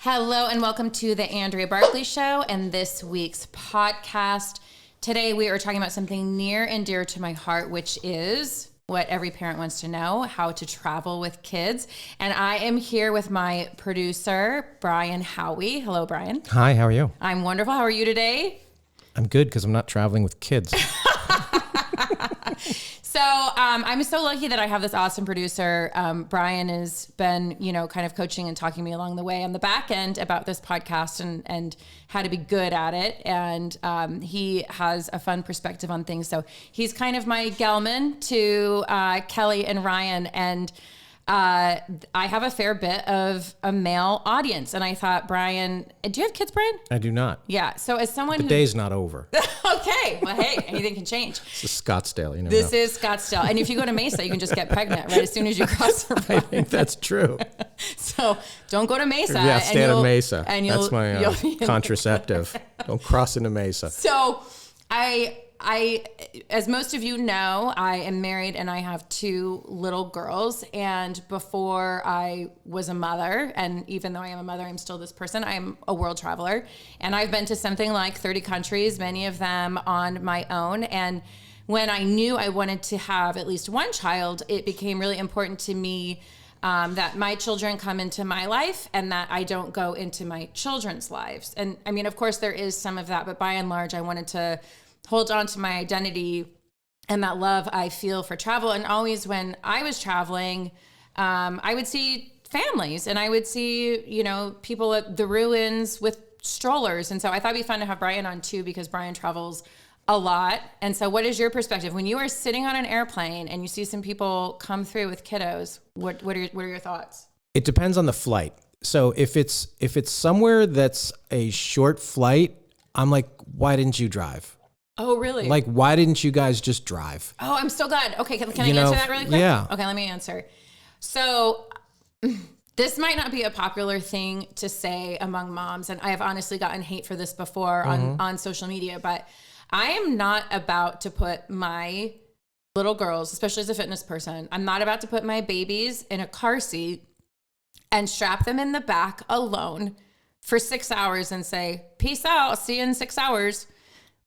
Hello and welcome to the Andrea Barkley Show and this week's podcast. Today we are talking about something near and dear to my heart, which is what every parent wants to know, how to travel with kids. And I am here with my producer, Brian Howie. Hello, Brian. Hi, how are you? I'm wonderful. How are you today? I'm good because I'm not traveling with kids. So I'm so lucky that I have this awesome producer. Brian has been, kind of coaching and talking me along the way on the back end about this podcast and how to be good at it. And he has a fun perspective on things. So he's kind of my Gelman to Kelly and Ryan. And I have a fair bit of a male audience. And I thought, Brian, do you have kids, Brian? I do not. Yeah. So as someone The day's not over. Okay. Well, hey, anything can change. This is Scottsdale. You never This know. is Scottsdale. And if you go to Mesa, you can just get pregnant right as soon as you cross the I line. think that's true. So don't go to Mesa. Yeah, stay out of Mesa. And That's my contraceptive. Don't cross into Mesa. So I, as most of you know, I am married and I have two little girls. And before I was a mother, and even though I am a mother, I'm still this person. I'm a world traveler, and I've been to something like 30 countries, many of them on my own. And when I knew I wanted to have at least one child, it became really important to me that my children come into my life and that I don't go into my children's lives. And I mean, of course, there is some of that, but by and large, I wanted to hold on to my identity and that love I feel for travel. And always when I was traveling, I would see families and I would see, people at the ruins with strollers. And so I thought it'd be fun to have Brian on too, because Brian travels a lot. And so what is your perspective when you are sitting on an airplane and you see some people come through with kiddos? What are your thoughts? It depends on the flight. So if it's somewhere that's a short flight, I'm like, why didn't you drive? Oh, really? Like, why didn't you guys just drive? Oh, I'm so glad. Okay, can I answer that really quick? Yeah. Okay, let me answer. So this might not be a popular thing to say among moms, and I have honestly gotten hate for this before on social media, but I am not about to put my little girls, especially as a fitness person, I'm not about to put my babies in a car seat and strap them in the back alone for 6 hours and say, peace out, I'll see you in 6 hours.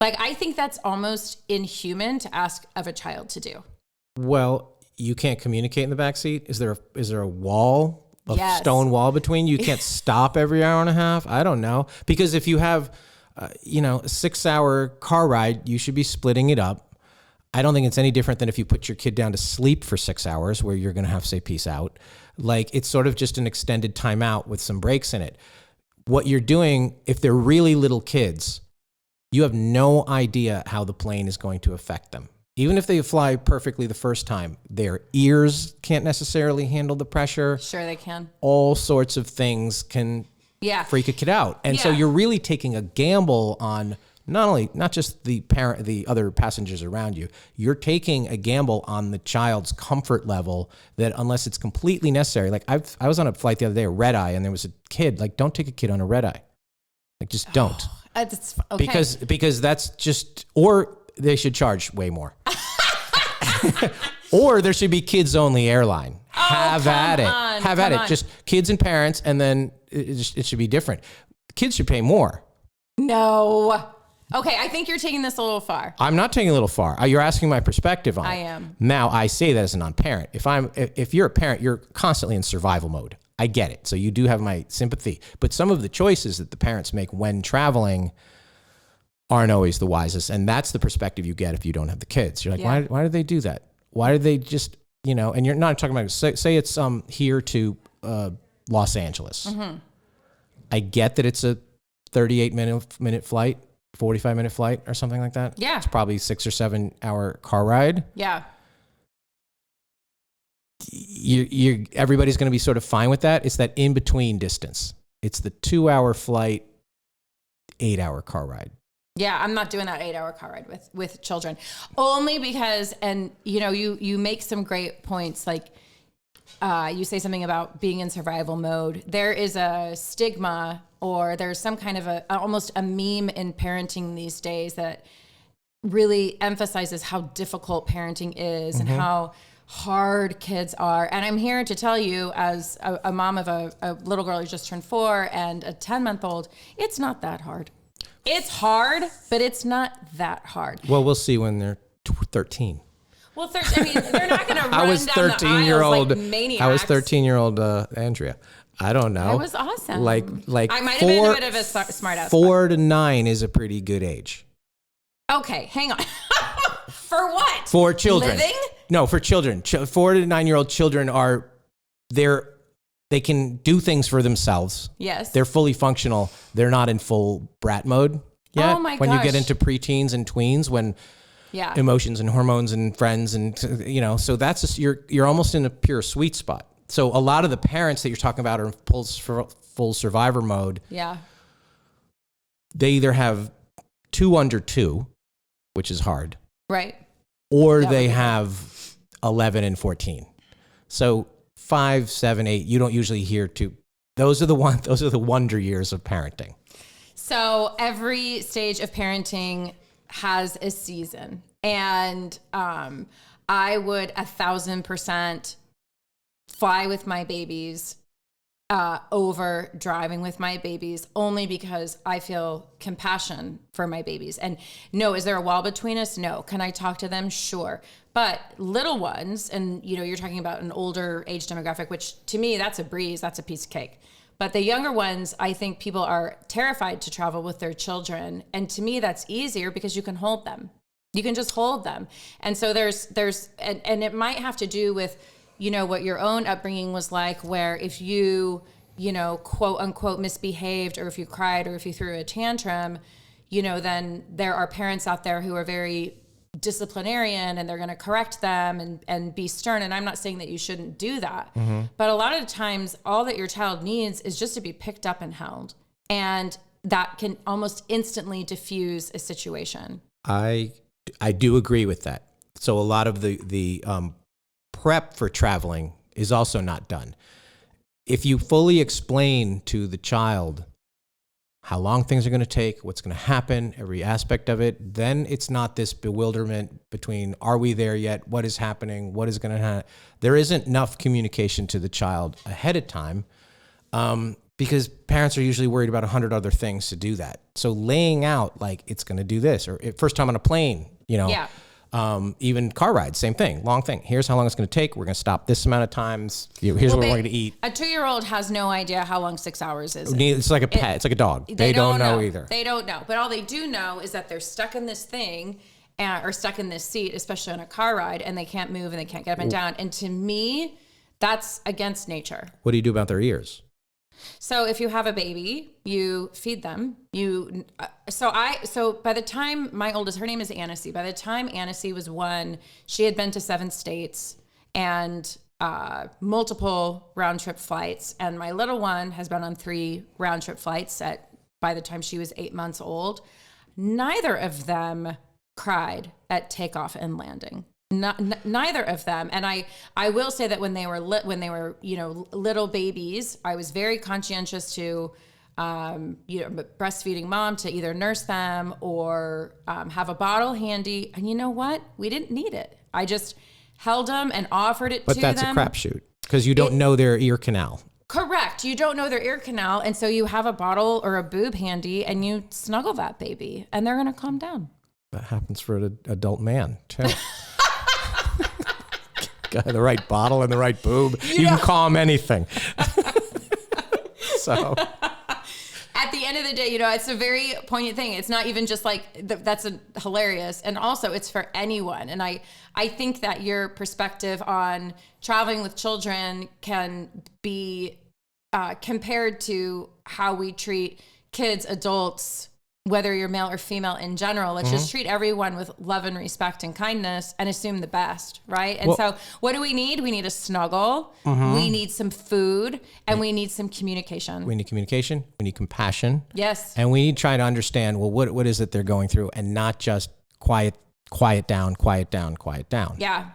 Like, I think that's almost inhuman to ask of a child to do. Well, you can't communicate in the back seat. Is there a wall, Yes. stone wall between you? You can't stop every hour and a half. I don't know, because if you have, a 6 hour car ride, you should be splitting it up. I don't think it's any different than if you put your kid down to sleep for 6 hours, where you're going to have to say peace out. Like, it's sort of just an extended timeout with some breaks in it. What you're doing, if they're really little kids, you have no idea how the plane is going to affect them. Even if they fly perfectly the first time, their ears can't necessarily handle the pressure. Sure they can. All sorts of things can freak a kid out. And so you're really taking a gamble on not just the parent, the other passengers around you. You're taking a gamble on the child's comfort level that, unless it's completely necessary. Like, I was on a flight the other day, a red eye, and there was a kid. Like, don't take a kid on a red eye. Like, just don't. It's, okay. Because that's just, or they should charge way more. Or there should be kids only airline. Have at it. Just kids and parents, and then it should be different. Kids should pay more. No. Okay, I think you're taking this a little far. I'm not taking it a little far. You're asking my perspective on it. I am. Now, I say that as a non-parent. If you're a parent, you're constantly in survival mode. I get it. So you do have my sympathy. But some of the choices that the parents make when traveling aren't always the wisest. And that's the perspective you get if you don't have the kids. You're like, why did they do that? Why did they just, and you're not talking about, say it's here to Los Angeles. Mm-hmm. I get that it's a 38-minute flight, 45-minute flight or something like that. Yeah. It's probably 6 or 7 hour car ride. Yeah. Everybody's going to be sort of fine with that. It's that in-between distance. It's the 2-hour flight, 8-hour car ride. Yeah, I'm not doing that 8-hour car ride with children. Only because, and you make some great points. Like, you say something about being in survival mode. There is a stigma, or there's some kind of almost a meme in parenting these days that really emphasizes how difficult parenting is, mm-hmm. and how hard kids are. And I'm here to tell you, as a mom of a little girl who just turned 4 and a 10-month-old, it's not that hard. It's hard, but it's not that hard. Well, we'll see when they're 13. Well, I mean, they're not going to run down the aisles like maniacs. I was 13-year-old Andrea. I don't know. That was awesome. Like I might have been a bit of a smart ass. 4 to 9 is a pretty good age. Okay, hang on. For what? For children. Living? No, for children. 4 to 9-year-old children they can do things for themselves. Yes. They're fully functional. They're not in full brat mode yet. Oh my when you gosh. get into preteens and tweens, when emotions and hormones and friends and so that's just, you're almost in a pure sweet spot. So a lot of the parents that you're talking about are in full survivor mode. Yeah. They either have 2 under 2, which is hard. Right. Or they have 11 and 14. So 5, 7, 8, you don't usually hear 2. Those are the wonder years of parenting. So every stage of parenting has a season. And I would 1,000% fly with my babies over driving with my babies, only because I feel compassion for my babies. And no, is there a wall between us? No. Can I talk to them? Sure. But little ones, and you're talking about an older age demographic, which to me, that's a breeze, that's a piece of cake. But the younger ones, I think people are terrified to travel with their children. And to me, that's easier because you can hold them. You can just hold them. And so and it might have to do with, what your own upbringing was like, where if you, quote unquote misbehaved, or if you cried, or if you threw a tantrum, then there are parents out there who are very disciplinarian and they're going to correct them and be stern. And I'm not saying that you shouldn't do that, but a lot of the times all that your child needs is just to be picked up and held. And that can almost instantly diffuse a situation. I do agree with that. So a lot of the prep for traveling is also not done. If you fully explain to the child how long things are going to take, what's going to happen, every aspect of it, then it's not this bewilderment between, are we there yet? What is happening? What is going to happen? There isn't enough communication to the child ahead of time because parents are usually worried about 100 other things to do that. So laying out like it's going to do this, or first time on a plane, even car rides, same thing, long thing. Here's how long it's going to take. We're going to stop this amount of times. Here's what we're going to eat. A 2-year-old has no idea how long 6 hours is. It's like a pet. It's like a dog. They don't know either. They don't know. But all they do know is that they're stuck in this thing or stuck in this seat, especially on a car ride, and they can't move and they can't get up and down. And to me, that's against nature. What do you do about their ears? So if you have a baby, you feed them. So by the time my oldest, her name is Annecy. By the time Annecy was 1, she had been to 7 states and multiple round trip flights. And my little one has been on 3 round trip flights by the time she was 8 months old. Neither of them cried at takeoff and landing. Neither of them. And I will say that when they were little babies, I was very conscientious to breastfeeding mom to either nurse them or have a bottle handy. And you know what? We didn't need it. I just held them and offered it to them. But that's a crapshoot because you don't know their ear canal. Correct. You don't know their ear canal. And so you have a bottle or a boob handy and you snuggle that baby and they're going to calm down. That happens for an adult man too. Got the right bottle and the right boob. You can calm anything. So at the end of the day, it's a very poignant thing. It's not even just like that's hilarious. And also it's for anyone. And I think that your perspective on traveling with children can be compared to how we treat kids, adults, whether you're male or female in general. Let's just treat everyone with love and respect and kindness and assume the best, right? And so what do we need? We need a snuggle. We need some food and we need some communication. We need communication. We need compassion. Yes. And we need to try to understand, well, what is it they're going through and not just quiet down. Yeah.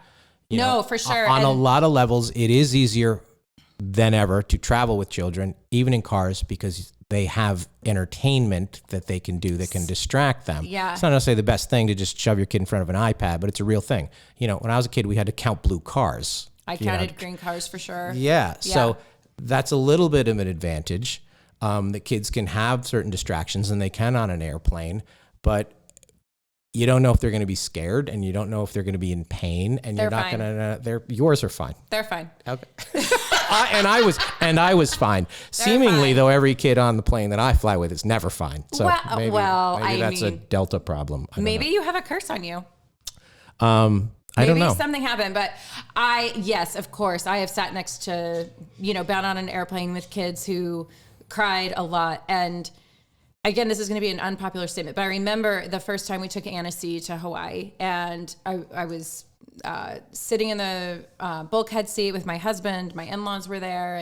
For sure. On a lot of levels, it is easier than ever to travel with children, even in cars, because they have entertainment that they can do that can distract them. Yeah. It's not necessarily the best thing to just shove your kid in front of an iPad, but it's a real thing. You know, when I was a kid, we had to count blue cars. I counted green cars for sure. Yeah. So that's a little bit of an advantage, that kids can have certain distractions and they can on an airplane, but you don't know if they're going to be scared and you don't know if they're going to be in pain, and you're not going to, yours are fine. They're fine. Okay. And I was fine. Seemingly, fine. though, every kid on the plane that I fly with is never fine. So maybe that's a Delta problem. Maybe you have a curse on you. I don't know. Maybe something happened, but yes, of course, I have sat next to, been on an airplane with kids who cried a lot. And again, this is going to be an unpopular statement, but I remember the first time we took Anna C to Hawaii, and I was sitting in the bulkhead seat with my husband. My in-laws were there,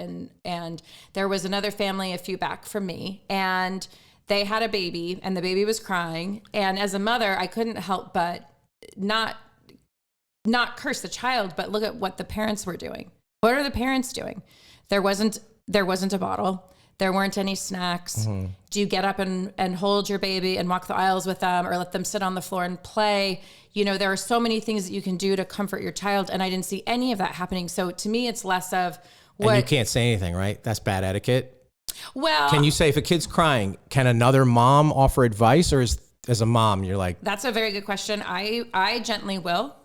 and there was another family a few back from me, and they had a baby, and the baby was crying. And as a mother, I couldn't help but not curse the child, but look at what the parents were doing. What are the parents doing? There wasn't a bottle. There weren't any snacks. Mm-hmm. Do you get up and hold your baby and walk the aisles with them, or let them sit on the floor and play? There are so many things that you can do to comfort your child, and I didn't see any of that happening. So to me, it's less of what... And you can't say anything, right? That's bad etiquette. Well... Can you say, if a kid's crying, can another mom offer advice, or as a mom, you're like... That's a very good question. I gently will.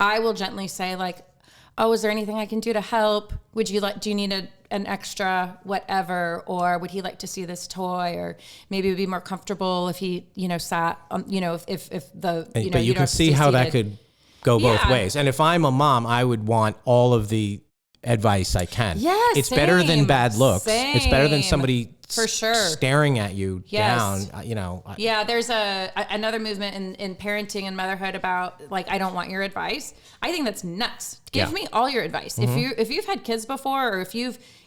I will gently say, like, oh, is there anything I can do to help? Do you need an extra whatever? Or would he like to see this toy? Or maybe it would be more comfortable if he, sat on, if the, But you can see how that could go both ways. And if I'm a mom, I would want all of the advice I can. Yes, it's better than bad looks. Same. It's better than somebody for sure staring at you down. Yeah, there's another movement in parenting and motherhood about, like, I don't want your advice. I think that's nuts. Give me all your advice. Mm-hmm. If you've had kids before, or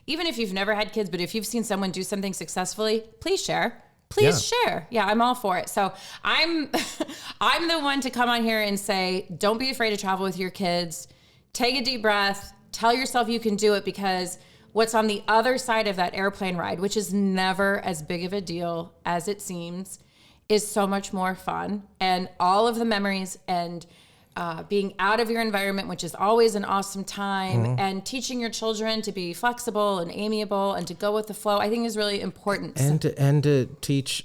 even if you've never had kids, but if you've seen someone do something successfully, please share. Share. Yeah, I'm all for it. So I'm the one to come on here and say, don't be afraid to travel with your kids. Take a deep breath. Tell yourself you can do it, because what's on the other side of that airplane ride, which is never as big of a deal as it seems, is so much more fun. And all of the memories and being out of your environment, which is always an awesome time, mm-hmm. and teaching your children to be flexible and amiable and to go with the flow, I think is really important. And to teach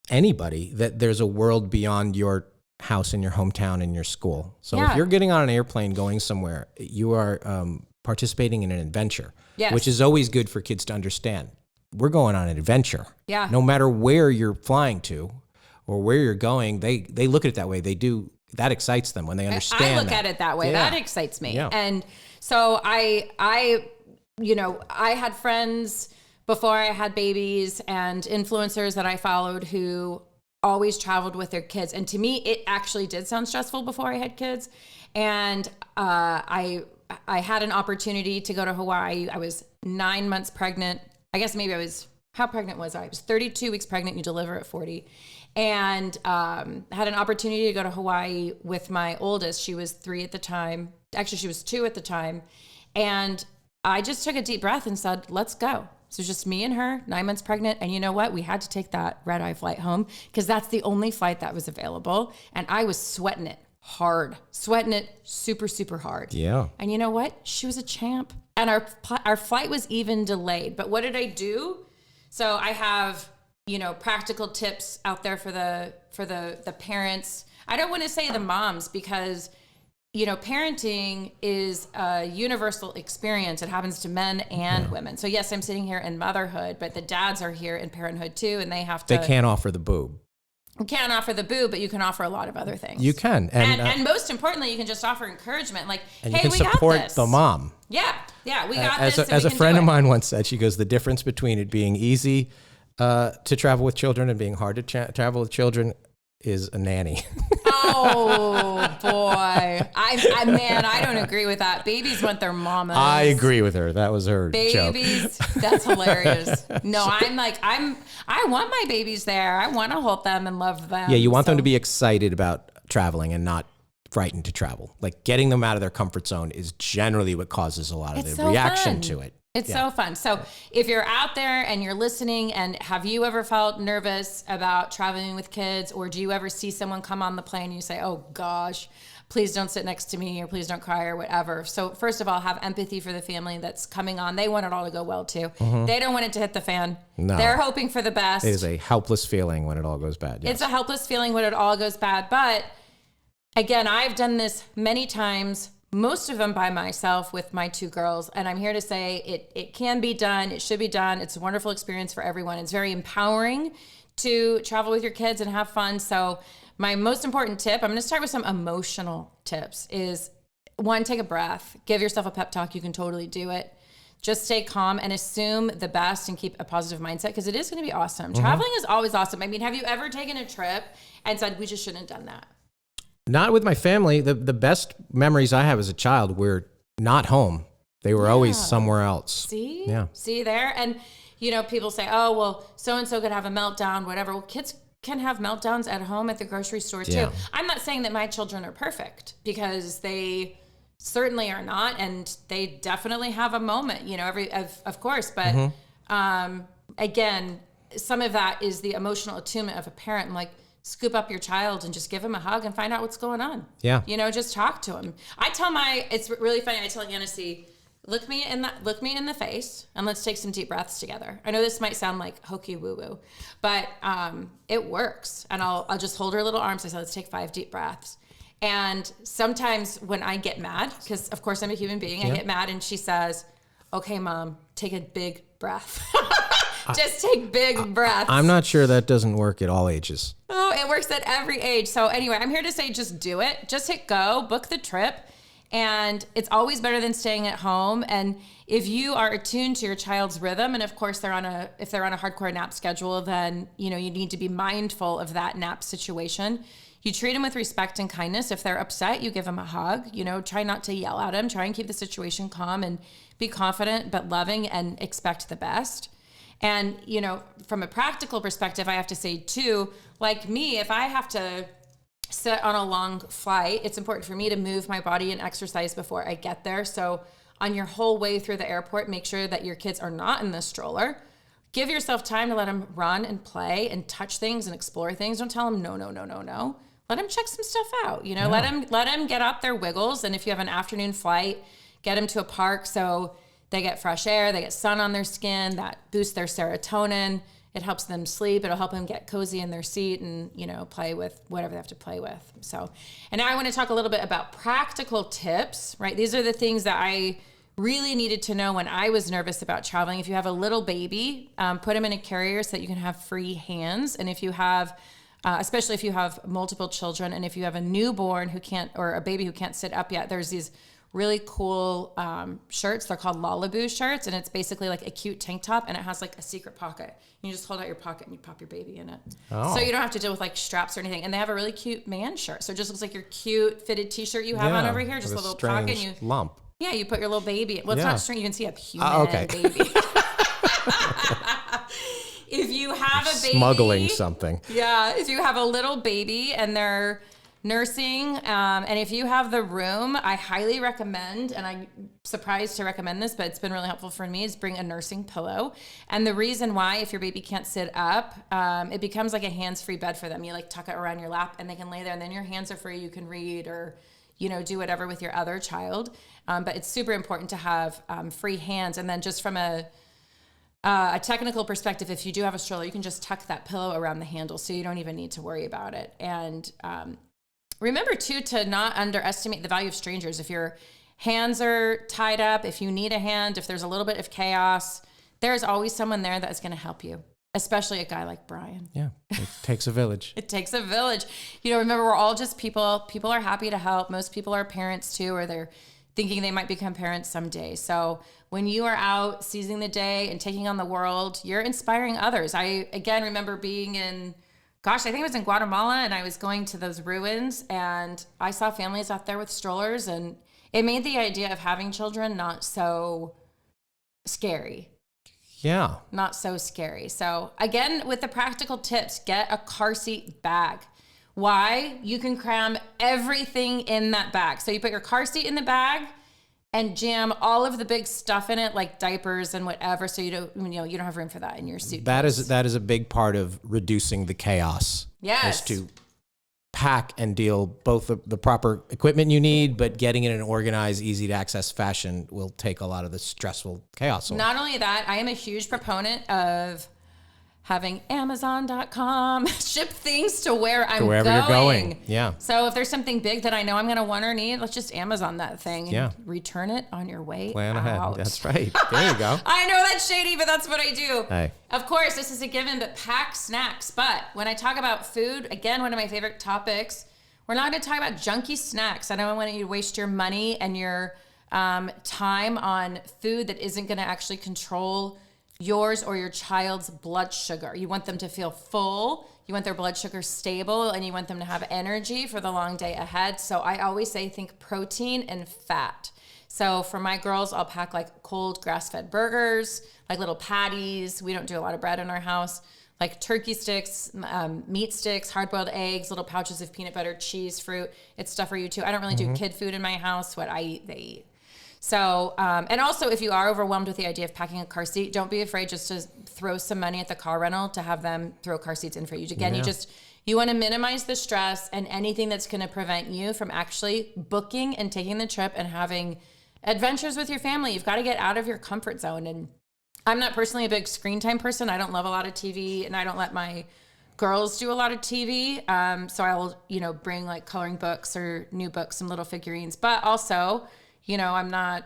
anybody that there's a world beyond your house and your hometown and your school. So if you're getting on an airplane going somewhere, you are participating in an adventure, which is always good for kids to understand. We're going on an adventure. Yeah. No matter where you're flying to or where you're going, they look at it that way. They do. That excites them when they understand. I look at it that way. Yeah. That excites me. Yeah. And so I had friends before I had babies and influencers that I followed who always traveled with their kids. And to me, it actually did sound stressful before I had kids. And I had an opportunity to go to Hawaii. I was 9 months pregnant. I guess maybe how pregnant was I? I was 32 weeks pregnant. You deliver at 40. And had an opportunity to go to Hawaii with my oldest. She was 3 at the time. Actually, she was 2 at the time. And I just took a deep breath and said, let's go. So just me and her, 9 months pregnant. And you know what? We had to take that red-eye flight home because that's the only flight that was available. And I was sweating it super, super hard. Yeah. And you know what? She was a champ. And our flight was even delayed. But what did I do? So I have, practical tips out there for the parents. I don't want to say the moms because parenting is a universal experience. It happens to men and women. So yes, I'm sitting here in motherhood, but the dads are here in parenthood too, and they can't offer the boob. You can't offer the boob, but you can offer a lot of other things. You can. And most importantly, you can just offer encouragement. Like, and hey, you can support the mom. Yeah, we got this. As a friend of mine once said, she goes, the difference between it being easy to travel with children and being hard to travel with children is a nanny. Oh boy, I don't agree with that. Babies want their mamas. I agree with her. That was her babies. Joke. That's hilarious. No, I want my babies there. I want to hold them and love them. Yeah, you want them to be excited about traveling and not frightened to travel. Like getting them out of their comfort zone is generally what causes a lot of the reaction to it. It's so fun. So if you're out there and you're listening, and have you ever felt nervous about traveling with kids, or do you ever see someone come on the plane and you say, oh gosh, please don't sit next to me, or please don't cry, or whatever. So first of all, have empathy for the family that's coming on. They want it all to go well too. They don't want it to hit the fan. No. They're hoping for the best. It is a helpless feeling when it all goes bad. Yes. It's a helpless feeling when it all goes bad. But again, I've done this many times, most of them by myself with my 2 girls. And I'm here to say it can be done. It should be done. It's a wonderful experience for everyone. It's very empowering to travel with your kids and have fun. So my most important tip, I'm going to start with some emotional tips, is 1, take a breath, give yourself a pep talk. You can totally do it. Just stay calm and assume the best and keep a positive mindset, because it is going to be awesome. Traveling is always awesome. I mean, have you ever taken a trip and said, we just shouldn't have done that? Not with my family. The best memories I have as a child were not home. They were always somewhere else. See? Yeah. See there? And, you know, people say, oh, well, so-and-so could have a meltdown, whatever. Well, kids can have meltdowns at home, at the grocery store too. Yeah. I'm not saying that my children are perfect, because they certainly are not. And they definitely have a moment, you know, of course. But again, some of that is the emotional attunement of a parent. I'm like, scoop up your child and just give him a hug and find out what's going on. Yeah. You know, just talk to him. It's really funny. I tell Yanissi, look me in the face and let's take some deep breaths together. I know this might sound like hokey woo woo, but it works. And I'll just hold her little arms. I said, let's take 5 deep breaths. And sometimes when I get mad, because of course I'm a human being, I get mad, and she says, okay, Mom, take a big breath. Just take big breaths. I'm not sure that doesn't work at all ages. Oh, it works at every age. So anyway, I'm here to say, just do it. Just hit go, book the trip. And it's always better than staying at home. And if you are attuned to your child's rhythm, and of course if they're on a hardcore nap schedule, then, you know, you need to be mindful of that nap situation. You treat them with respect and kindness. If they're upset, you give them a hug. You know, try not to yell at them. Try and keep the situation calm, and be confident but loving, and expect the best. And, you know, from a practical perspective, I have to say too, like me, if I have to sit on a long flight, it's important for me to move my body and exercise before I get there. So on your whole way through the airport, make sure that your kids are not in the stroller. Give yourself time to let them run and play and touch things and explore things. Don't tell them no. Let them check some stuff out. You know, let them get up their wiggles. And if you have an afternoon flight, get them to a park so they get fresh air, they get sun on their skin, that boosts their serotonin. It helps them sleep. It'll help them get cozy in their seat and, you know, play with whatever they have to play with. So, and now I want to talk a little bit about practical tips, right? These are the things that I really needed to know when I was nervous about traveling. If you have a little baby, put them in a carrier so that you can have free hands. And if you have, especially if you have multiple children, and if you have a newborn or a baby who can't sit up yet, there's these really cool shirts. They're called Lullaboo shirts, and it's basically like a cute tank top, and it has like a secret pocket. You just hold out your pocket and you pop your baby in it. Oh. So you don't have to deal with like straps or anything. And they have a really cute man shirt. So it just looks like your cute fitted t-shirt you have on over here, just a little pocket. And you lump. Yeah, you put your little baby. Well, it's not strange. You can see a human baby. If you have a baby, smuggling something. Yeah, if you have a little baby and they're nursing, and if you have the room, I highly recommend, and I'm surprised to recommend this, but it's been really helpful for me, is bring a nursing pillow. And the reason why, if your baby can't sit up, it becomes like a hands-free bed for them. You like tuck it around your lap and they can lay there, and then your hands are free. You can read or, you know, do whatever with your other child. But it's super important to have free hands. And then just from a technical perspective, if you do have a stroller, you can just tuck that pillow around the handle, so you don't even need to worry about it. And remember too, to not underestimate the value of strangers. If your hands are tied up, if you need a hand, if there's a little bit of chaos, there's always someone there that is going to help you, especially a guy like Brian. Yeah, it takes a village. It takes a village. You know, remember, we're all just people. People are happy to help. Most people are parents too, or they're thinking they might become parents someday. So when you are out seizing the day and taking on the world, you're inspiring others. I, again, remember being in, I think it was in Guatemala, and I was going to those ruins, and I saw families out there with strollers, and it made the idea of having children not so scary. Yeah. Not so scary. So again, with the practical tips, get a car seat bag. Why? You can cram everything in that bag. So you put your car seat in the bag, and jam all of the big stuff in it, like diapers and whatever, so you don't have room for that in your suitcase. That is a big part of reducing the chaos. Yes. Is to pack and deal both the proper equipment you need, but getting it in an organized, easy to access fashion will take a lot of the stressful chaos away. Not only that, I am a huge proponent of having Amazon.com ship things to where I'm wherever going. you're going. Yeah. So if there's something big that I know I'm going to want or need, let's just Amazon that thing and Yeah. return it on your way Plan out. ahead. That's right. There you go. I know that's shady, but that's what I do. Hey. Of course, this is a given, but pack snacks. But when I talk about food, again, one of my favorite topics, we're not going to talk about junky snacks. I don't want you to waste your money and your time on food that isn't going to actually control yours or your child's blood sugar. You want them to feel full, you want their blood sugar stable, and you want them to have energy for the long day ahead. So I always say think protein and fat. So for my girls, I'll pack like cold grass-fed burgers, like little patties. We don't do a lot of bread in our house. Like turkey sticks, meat sticks, hard-boiled eggs, little pouches of peanut butter, cheese, fruit. It's stuff for you too. I don't really do kid food in my house. What I eat, they eat. So, and also if you are overwhelmed with the idea of packing a car seat, don't be afraid just to throw some money at the car rental to have them throw car seats in for you. Again, you want to minimize the stress and anything that's going to prevent you from actually booking and taking the trip and having adventures with your family. You've got to get out of your comfort zone. And I'm not personally a big screen time person. I don't love a lot of TV, and I don't let my girls do a lot of TV. So I'll, bring like coloring books or new books and little figurines, but also, I'm not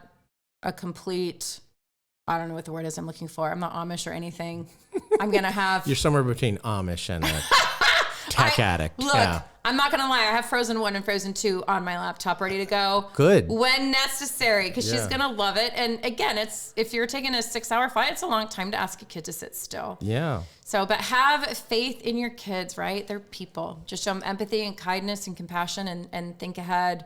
a complete, I don't know what the word is I'm looking for. I'm not Amish or anything. I'm going to have... You're somewhere between Amish and a tech addict. Look, yeah. I'm not going to lie. I have Frozen 1 and Frozen 2 on my laptop ready to go. Good. When necessary, because she's Yeah. going to love it. And again, if you're taking a 6-hour flight, it's a long time to ask a kid to sit still. Yeah. So, but have faith in your kids, right? They're people. Just show them empathy and kindness and compassion and think ahead.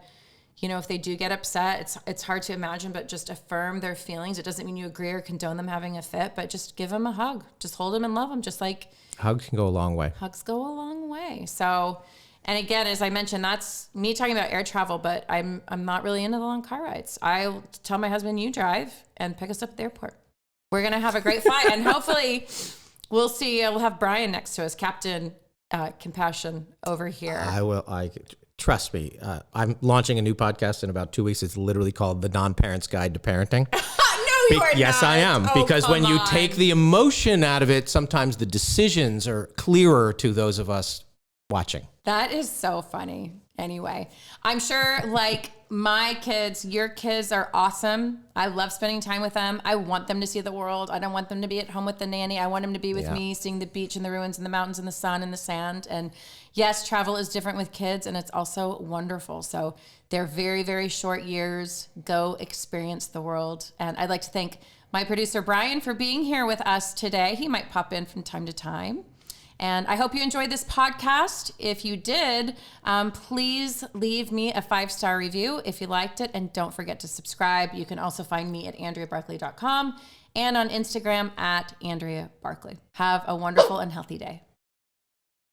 If they do get upset, it's hard to imagine, but just affirm their feelings. It doesn't mean you agree or condone them having a fit, but just give them a hug. Just hold them and love them, just like Hugs can go a long way. hugs go a long way. So, and again, as I mentioned, that's me talking about air travel, but I'm not really into the long car rides. I tell my husband, you drive and pick us up at the airport. We're going to have a great flight, and hopefully we'll see. We'll have Brian next to us, Captain Compassion over here. I will. Trust me. I'm launching a new podcast in about 2 weeks. It's literally called The Non-Parent's Guide to Parenting. No, you are Yes, not. I am. Oh, because when come you on. take the emotion out of it, sometimes the decisions are clearer to those of us watching. That is so funny. Anyway, I'm sure like my kids, your kids are awesome. I love spending time with them. I want them to see the world. I don't want them to be at home with the nanny. I want them to be with me, seeing the beach and the ruins and the mountains and the sun and the sand. And yes, travel is different with kids, and it's also wonderful. So they're very, very short years. Go experience the world. And I'd like to thank my producer, Brian, for being here with us today. He might pop in from time to time. And I hope you enjoyed this podcast. If you did, please leave me a 5-star review if you liked it. And don't forget to subscribe. You can also find me at AndreaBarkley.com and on Instagram at Andrea Barkley. Have a wonderful and healthy day.